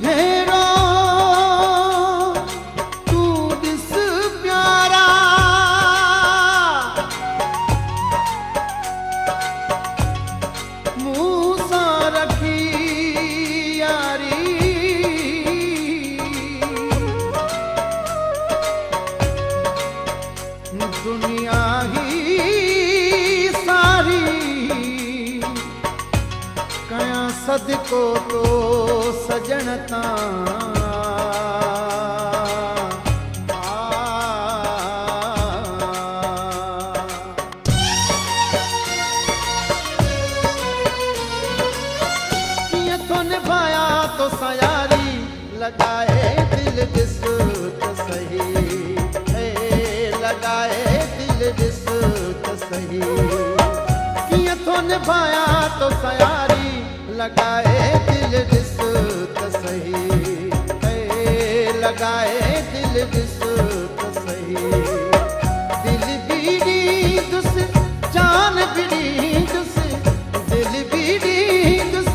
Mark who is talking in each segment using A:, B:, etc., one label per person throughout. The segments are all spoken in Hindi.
A: भेरो तू दिस प्यारा, मुँह सा रखी यारी, दुनिया ही सारी कया सदको तो सजनता तो निभाया तो सयारी, लगाए दिल दिस तो सही, लगाए दिल दिस तो सही, किया तो निभाया तो सयारी, लगाए दिल दिस तो सही, लगाए दिल दिस तो सही। दिल बीड़ी दुस जान बीड़ी दुस, दिल बीड़ी दुस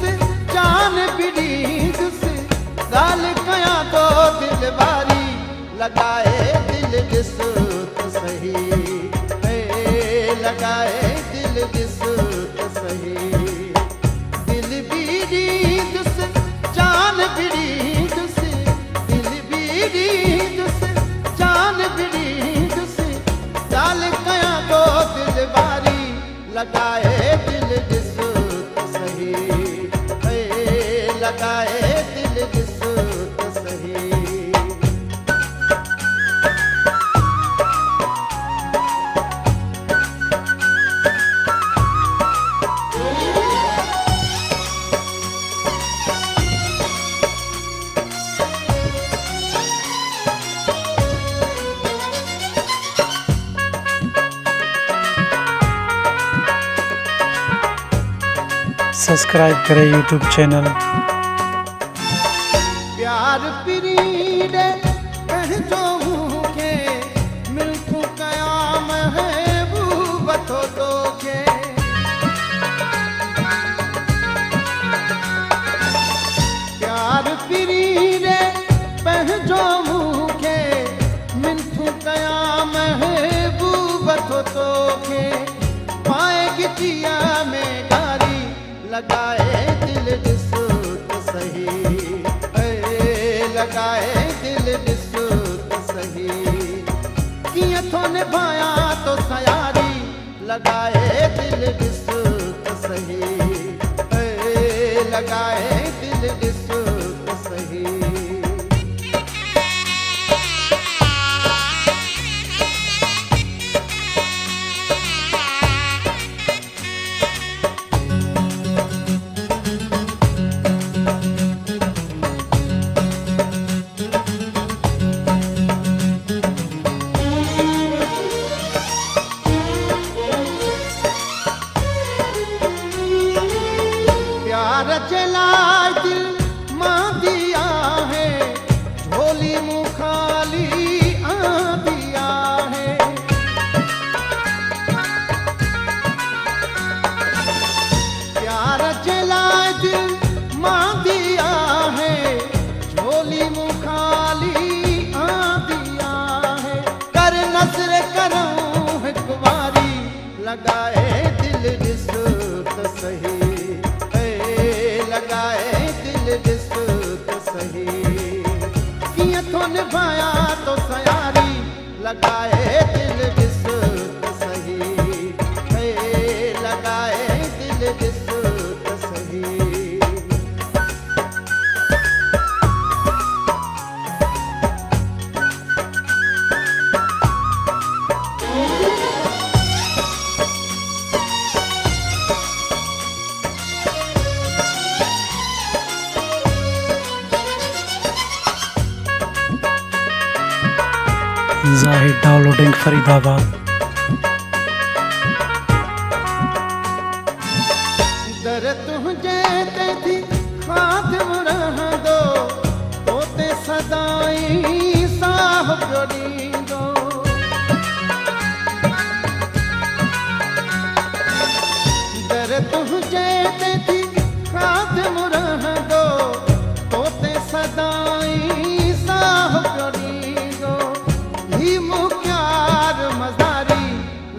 A: जान बीड़ी दुस, गाल कया तो दिल बारी, लगाए दिल दिस तो सही, लगाए दिल दिस तो सही। दिल बीड़ी दुस जान बीड़ी दुस, दिल बीड़ी दुस जान बीड़ी दुस, गाल कया तो दिल बारी, लगाए दिल दिस तो सही, लगाए दिल दिस तो सही।
B: सब्सक्राइब करें यूट्यूब चैनल।
A: प्यार पीड़े कह जो के मिलकू कयाम है बतो तो के, प्यार पीड़े पह जो के मिलकू कयाम है बतो तो के, पाएगी जिया में गारी, लगाए दिल दिस तो सही, लगाए दिल दिस तो सही, किया तो निभाया तो सयारी, लगाए दिल दिस तो सही, लगाए दिल दिस तो सही। प्यार चला दिल मां दिया है, झोली मुँह खाली आ दिया है, प्यार चला दिल मां दिया है, झोली मुँह खाली आ दिया है, कर नजर करूं एक बारी, लगाए दिल दिस तो सही, लगाए दिल दिस तो सही, किया तो निभाया तो सयारी, लगाए दिल दिस तो सही, लगाए दिल दिस तो सही।
B: जाहिद डाउनलोडिंग फरीदाबाद।
A: दर तुझे ते थी खादिम रह दो, तोते सदाई साहब जोड़ी दो, दर तुझे ते थी खादिम रह दो, तोते सदाई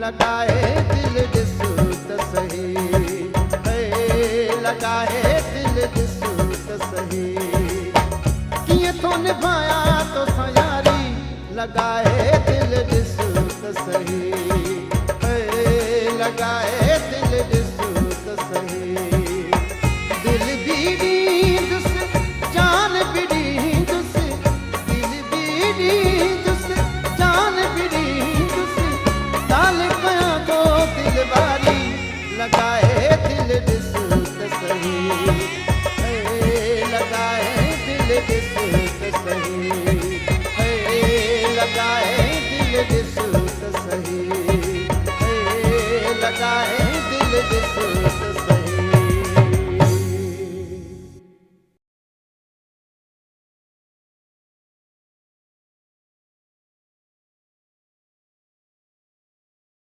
A: लगाए दिल ॾिस त सही, लगाए दिल ॾिस त सही, कीअं थो निभायां तोसां यारी, लगाए दिल ॾिस त सही, लगाए दिल ॾिस त सही, दिल बि ॾींदुसि जान बि ॾींदुसि, दिल बि ॾींदुसि जान बि ॾींदुसि, ॻाल्हि कयां थो दिल वारी, लगाए दिल ॾिस त सही, लगाए दिल ॾिस त सही।